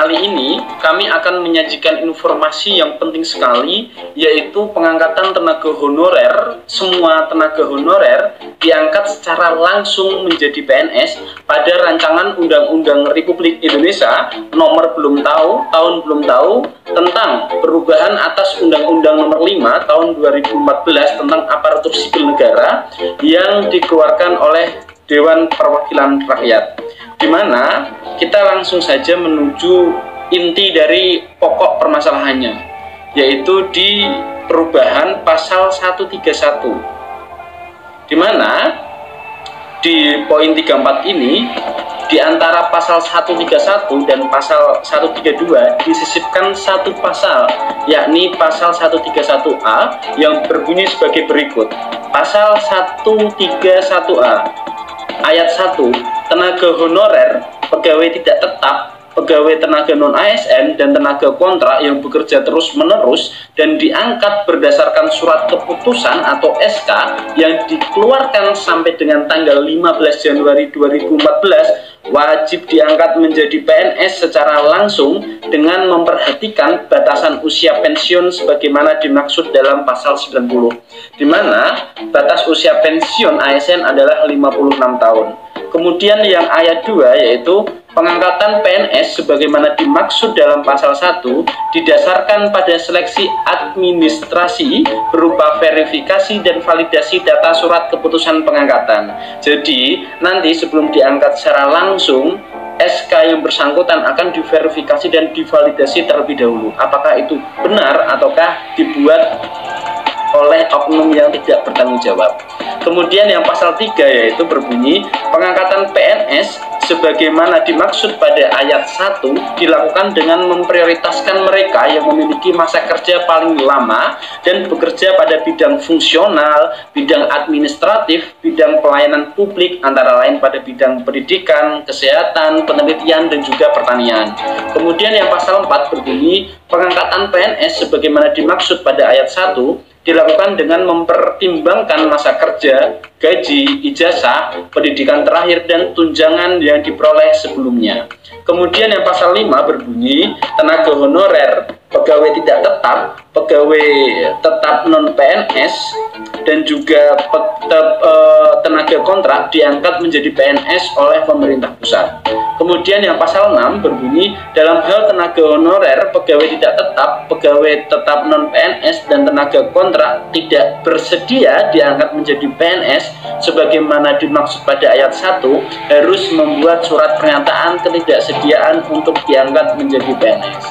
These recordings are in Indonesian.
kali ini kami akan menyajikan informasi yang penting sekali, yaitu pengangkatan tenaga honorer. Semua tenaga honorer diangkat secara langsung menjadi PNS pada rancangan Undang-Undang Republik Indonesia nomor belum tahu, tahun belum tahu, tentang perubahan atas Undang-Undang nomor 5 tahun 2014 tentang aparatur sipil negara yang dikeluarkan oleh Dewan Perwakilan Rakyat, di mana kita langsung saja menuju inti dari pokok permasalahannya, yaitu di perubahan pasal 131, di mana di poin 34 ini, di antara pasal 131 dan pasal 132 disisipkan satu pasal, yakni pasal 131A yang berbunyi sebagai berikut. Pasal 131A Ayat 1, tenaga honorer, pegawai tidak tetap, pegawai tenaga non-ASN, dan tenaga kontrak yang bekerja terus-menerus dan diangkat berdasarkan surat keputusan atau SK yang dikeluarkan sampai dengan tanggal 15 Januari 2014 wajib diangkat menjadi PNS secara langsung dengan memperhatikan batasan usia pensiun sebagaimana dimaksud dalam pasal 90, di mana batas usia pensiun ASN adalah 56 tahun. Kemudian yang ayat 2, yaitu pengangkatan PNS sebagaimana dimaksud dalam pasal 1 didasarkan pada seleksi administrasi berupa verifikasi dan validasi data surat keputusan pengangkatan. Jadi nanti sebelum diangkat secara langsung, SK yang bersangkutan akan diverifikasi dan divalidasi terlebih dahulu apakah itu benar ataukah dibuat oleh oknum yang tidak bertanggung jawab. Kemudian yang pasal 3, yaitu berbunyi pengangkatan PNS sebagaimana dimaksud pada ayat 1 dilakukan dengan memprioritaskan mereka yang memiliki masa kerja paling lama dan bekerja pada bidang fungsional, bidang administratif, bidang pelayanan publik, antara lain pada bidang pendidikan, kesehatan, penelitian, dan juga pertanian. Kemudian yang pasal 4 berbunyi pengangkatan PNS sebagaimana dimaksud pada ayat 1 dilakukan dengan mempertimbangkan masa kerja, gaji, ijazah, pendidikan terakhir, dan tunjangan yang diperoleh sebelumnya. Kemudian yang pasal 5 berbunyi tenaga honorer, pegawai tidak tetap, pegawai tetap non-PNS, dan juga tenaga kontrak diangkat menjadi PNS oleh pemerintah pusat. Kemudian yang pasal 6 berbunyi dalam hal tenaga honorer, pegawai tidak tetap, pegawai tetap non-PNS, dan tenaga kontrak tidak bersedia diangkat menjadi PNS sebagaimana dimaksud pada ayat 1 harus membuat surat pernyataan ketidaksediaan untuk diangkat menjadi PNS.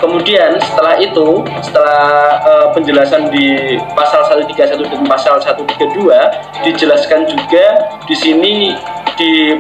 Kemudian setelah itu, setelah penjelasan di pasal 131 dan pasal 132, dijelaskan juga di sini di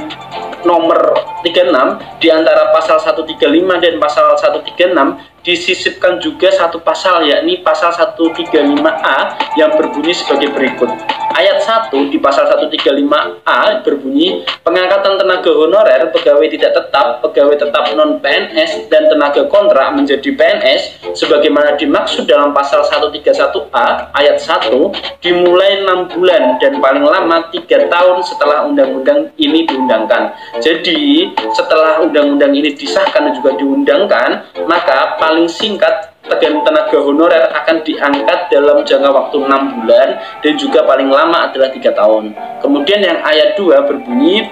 nomor 36 di antara pasal 135 dan pasal 136 disisipkan juga satu pasal, yakni pasal 135A yang berbunyi sebagai berikut. Ayat 1 di pasal 135A berbunyi pengangkatan tenaga honorer, pegawai tidak tetap, pegawai tetap non-PNS, dan tenaga kontrak menjadi PNS sebagaimana dimaksud dalam pasal 131A ayat 1 dimulai 6 bulan dan paling lama 3 tahun setelah undang-undang ini diundangkan. Jadi setelah undang-undang ini disahkan dan juga diundangkan, maka paling singkat tenaga honorer akan diangkat dalam jangka waktu 6 bulan dan juga paling lama adalah 3 tahun. Kemudian yang ayat 2 berbunyi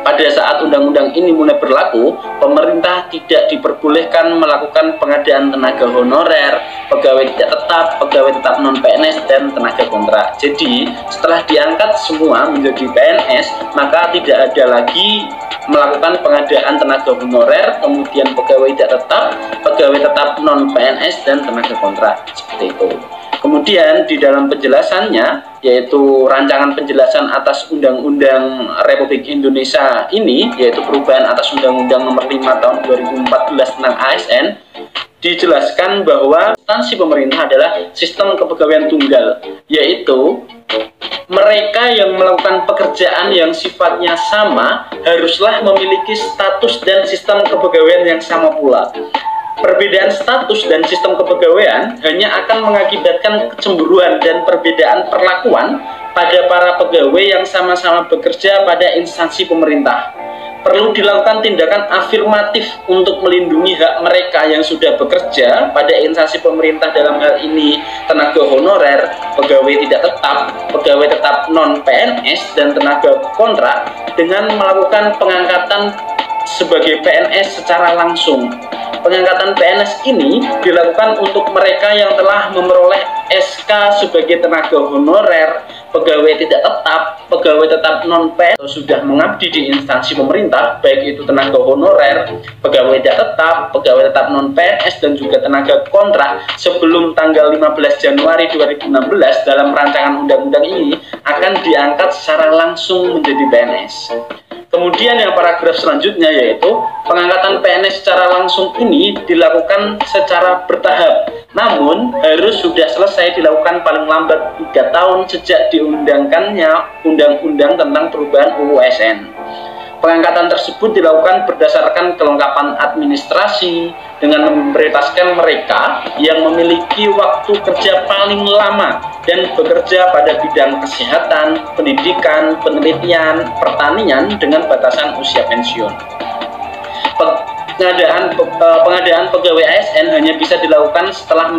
pada saat undang-undang ini mulai berlaku, pemerintah tidak diperbolehkan melakukan pengadaan tenaga honorer, pegawai tidak tetap, pegawai tetap non-PNS, dan tenaga kontrak. Jadi setelah diangkat semua menjadi PNS, maka tidak ada lagi melakukan pengadaan tenaga honorer, kemudian pegawai tidak tetap, pegawai tetap non-PNS, dan tenaga kontrak. Seperti itu. Kemudian di dalam penjelasannya, yaitu rancangan penjelasan atas Undang-Undang Republik Indonesia ini, yaitu perubahan atas Undang-Undang nomor 5 tahun 2014 tentang ASN, dijelaskan bahwa instansi pemerintah adalah sistem kepegawaian tunggal, yaitu mereka yang melakukan pekerjaan yang sifatnya sama haruslah memiliki status dan sistem kepegawaian yang sama pula. Perbedaan status dan sistem kepegawaian hanya akan mengakibatkan kecemburuan dan perbedaan perlakuan pada para pegawai yang sama-sama bekerja pada instansi pemerintah. perlu dilakukan tindakan afirmatif untuk melindungi hak mereka yang sudah bekerja pada instansi pemerintah, dalam hal ini tenaga honorer, pegawai tidak tetap, pegawai tetap non-PNS, dan tenaga kontrak, dengan melakukan pengangkatan sebagai PNS secara langsung. Pengangkatan PNS ini dilakukan untuk mereka yang telah memperoleh SK sebagai tenaga honorer, pegawai tidak tetap, pegawai tetap non-PNS, atau sudah mengabdi di instansi pemerintah, baik itu tenaga honorer, pegawai tidak tetap, pegawai tetap non-PNS, dan juga tenaga kontrak sebelum tanggal 15 Januari 2016 dalam rancangan undang-undang ini akan diangkat secara langsung menjadi PNS. Kemudian yang paragraf selanjutnya yaitu pengangkatan PNS secara langsung ini dilakukan secara bertahap, namun harus sudah selesai dilakukan paling lambat 3 tahun sejak diundangkannya Undang-Undang tentang Perubahan UU ASN. Pengangkatan tersebut dilakukan berdasarkan kelengkapan administrasi dengan memprioritaskan mereka yang memiliki waktu kerja paling lama dan bekerja pada bidang kesehatan, pendidikan, penelitian, pertanian dengan batasan usia pensiun. Pengadaan pegawai ASN hanya bisa dilakukan setelah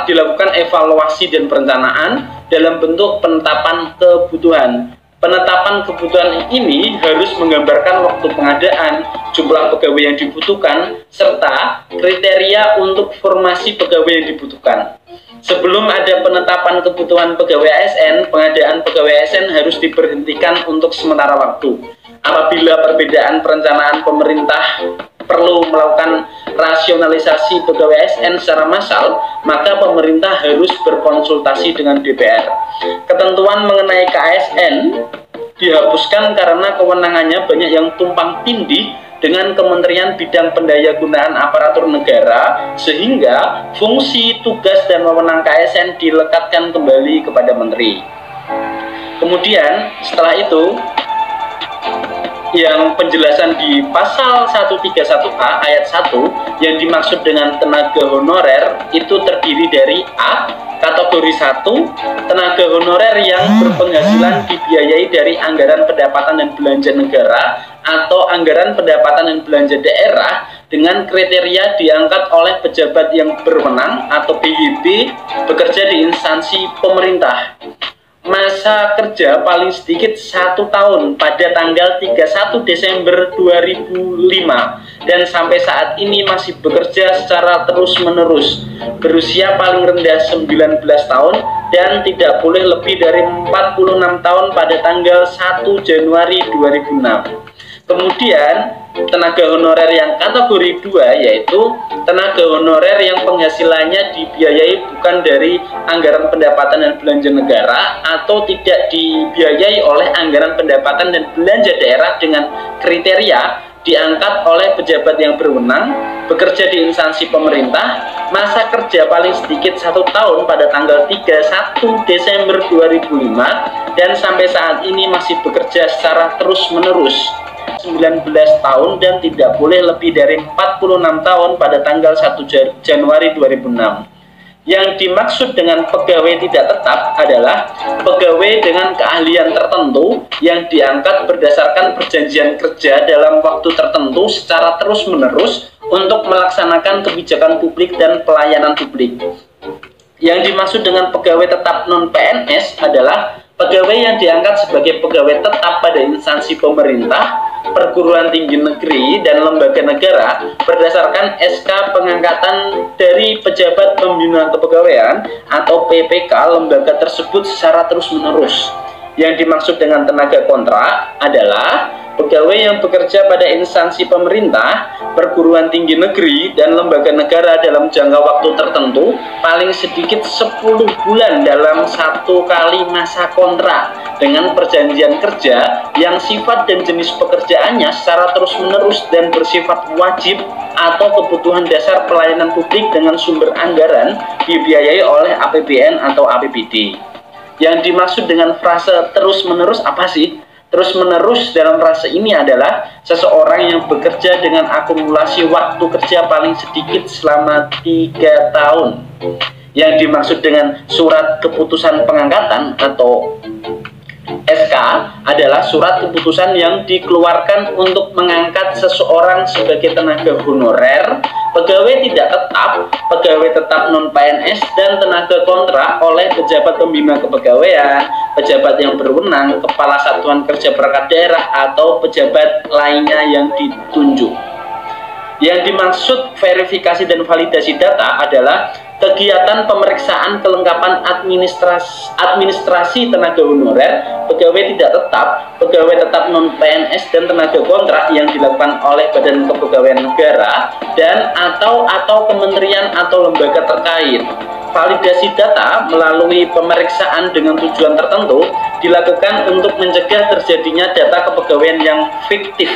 dilakukan evaluasi dan perencanaan dalam bentuk penetapan kebutuhan. Penetapan kebutuhan ini harus menggambarkan waktu pengadaan, jumlah pegawai yang dibutuhkan, serta kriteria untuk formasi pegawai yang dibutuhkan. Sebelum ada penetapan kebutuhan pegawai ASN, pengadaan pegawai ASN harus diberhentikan untuk sementara waktu. Apabila perbedaan perencanaan pemerintah perlu melakukan rasionalisasi pegawai ASN secara massal, maka pemerintah harus berkonsultasi dengan DPR. Ketentuan mengenai KASN dihapuskan karena kewenangannya banyak yang tumpang tindih dengan Kementerian Bidang Pendayagunaan Aparatur Negara, sehingga fungsi, tugas, dan wewenang KASN dilekatkan kembali kepada Menteri. Kemudian setelah itu, yang penjelasan di pasal 131A ayat 1 yang dimaksud dengan tenaga honorer itu terdiri dari A. Kategori 1, tenaga honorer yang berpenghasilan dibiayai dari anggaran pendapatan dan belanja negara atau anggaran pendapatan dan belanja daerah dengan kriteria diangkat oleh pejabat yang berwenang atau PYB bekerja di instansi pemerintah. Masa kerja paling sedikit 1 tahun pada tanggal 31 Desember 2005 dan sampai saat ini masih bekerja secara terus-menerus, berusia paling rendah 19 tahun dan tidak boleh lebih dari 46 tahun pada tanggal 1 Januari 2006. Kemudian tenaga honorer yang kategori 2 yaitu tenaga honorer yang penghasilannya dibiayai bukan dari anggaran pendapatan dan belanja negara atau tidak dibiayai oleh anggaran pendapatan dan belanja daerah dengan kriteria diangkat oleh pejabat yang berwenang, bekerja di instansi pemerintah, masa kerja paling sedikit 1 tahun pada tanggal 31 Desember 2005 dan sampai saat ini masih bekerja secara terus-menerus 19 tahun dan tidak boleh lebih dari 46 tahun pada tanggal 1 Januari 2006. Yang dimaksud dengan pegawai tidak tetap adalah pegawai dengan keahlian tertentu yang diangkat berdasarkan perjanjian kerja dalam waktu tertentu secara terus-menerus untuk melaksanakan kebijakan publik dan pelayanan publik. Yang dimaksud dengan pegawai tetap non-PNS adalah pegawai yang diangkat sebagai pegawai tetap pada instansi pemerintah, perguruan tinggi negeri, dan lembaga negara berdasarkan SK pengangkatan dari pejabat pembina kepegawaian atau PPK lembaga tersebut secara terus-menerus. Yang dimaksud dengan tenaga kontrak adalah pegawai yang bekerja pada instansi pemerintah, perguruan tinggi negeri, dan lembaga negara dalam jangka waktu tertentu paling sedikit 10 bulan dalam 1 kali masa kontrak dengan perjanjian kerja yang sifat dan jenis pekerjaannya secara terus-menerus dan bersifat wajib atau kebutuhan dasar pelayanan publik dengan sumber anggaran dibiayai oleh APBN atau APBD. Yang dimaksud dengan frase terus-menerus apa sih? Terus-menerus dalam frase ini adalah seseorang yang bekerja dengan akumulasi waktu kerja paling sedikit selama 3 tahun. Yang dimaksud dengan surat keputusan pengangkatan atau SK adalah surat keputusan yang dikeluarkan untuk mengangkat seseorang sebagai tenaga honorer, pegawai tidak tetap, pegawai tetap non-PNS, dan tenaga kontrak oleh pejabat pembina kepegawaian, pejabat yang berwenang, kepala satuan kerja perangkat daerah, atau pejabat lainnya yang ditunjuk. Yang dimaksud verifikasi dan validasi data adalah kegiatan pemeriksaan kelengkapan administrasi tenaga honorer, pegawai tidak tetap, pegawai tetap non-PNS, dan tenaga kontrak yang dilakukan oleh Badan Kepegawaian Negara dan atau kementerian atau lembaga terkait. Validasi data melalui pemeriksaan dengan tujuan tertentu dilakukan untuk mencegah terjadinya data kepegawaian yang fiktif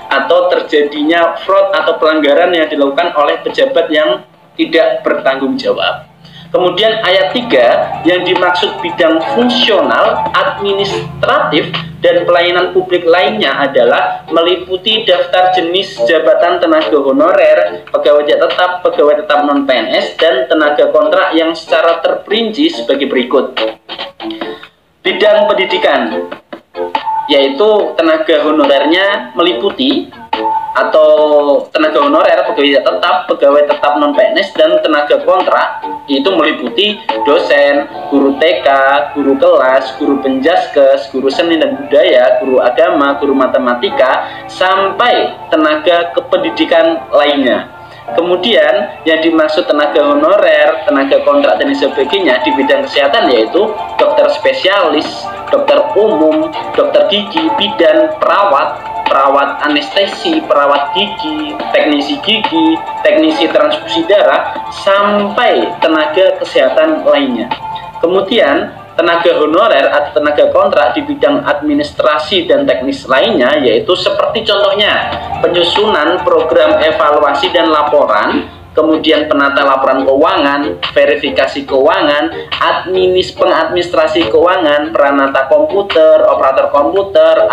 atau terjadinya fraud atau pelanggaran yang dilakukan oleh pejabat yang tidak bertanggung jawab. Kemudian ayat 3 yang dimaksud bidang fungsional, administratif, dan pelayanan publik lainnya adalah meliputi daftar jenis jabatan tenaga honorer, pegawai tetap, pegawai tetap non-PNS, dan tenaga kontrak yang secara terperinci sebagai berikut. Bidang pendidikan, yaitu tenaga honorernya meliputi atau tenaga honorer, pegawai tetap, pegawai tetap non-PNS, dan tenaga kontrak itu meliputi dosen, guru TK, guru kelas, guru penjaskes, guru seni dan budaya, guru agama, guru matematika, sampai tenaga kependidikan lainnya. Kemudian yang dimaksud tenaga honorer, tenaga kontrak, dan sebagainya di bidang kesehatan yaitu dokter spesialis, dokter umum, dokter gigi, bidan, perawat anestesi, perawat gigi, teknisi transfusi darah, sampai tenaga kesehatan lainnya. Kemudian tenaga honorer atau tenaga kontrak di bidang administrasi dan teknis lainnya yaitu seperti contohnya penyusunan program evaluasi dan laporan, kemudian penata laporan keuangan, verifikasi keuangan, pengadministrasi keuangan, peranata komputer, operator komputer,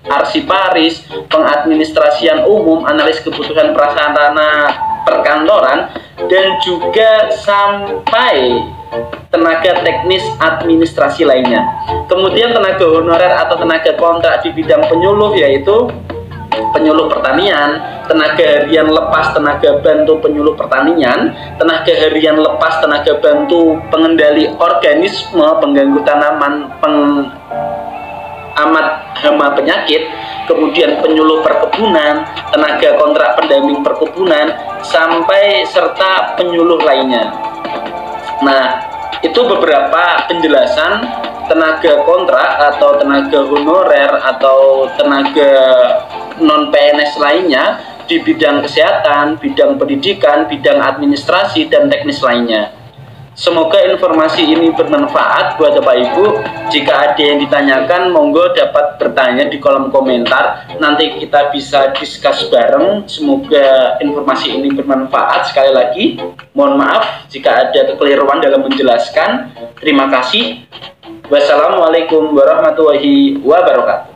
arsiparis, pengadministrasian umum, analis kebutuhan prasarana perkantoran, dan juga sampai tenaga teknis administrasi lainnya. Kemudian tenaga honorer atau tenaga kontrak di bidang penyuluh yaitu penyuluh pertanian, tenaga harian lepas tenaga bantu penyuluh pertanian, tenaga harian lepas tenaga bantu pengendali organisme pengganggu tanaman, pengamat hama penyakit, kemudian penyuluh perkebunan, tenaga kontrak pendamping perkebunan, sampai serta penyuluh lainnya. Nah, itu beberapa penjelasan tenaga kontrak atau tenaga honorer atau tenaga non-PNS lainnya di bidang kesehatan, bidang pendidikan, bidang administrasi, dan teknis lainnya. Semoga informasi ini bermanfaat buat Bapak Ibu. Jika ada yang ditanyakan, monggo dapat bertanya di kolom komentar. Nanti kita bisa diskus bareng. Semoga informasi ini bermanfaat. Sekali lagi, mohon maaf jika ada kekeliruan dalam menjelaskan. Terima kasih. Wassalamualaikum warahmatullahi wabarakatuh.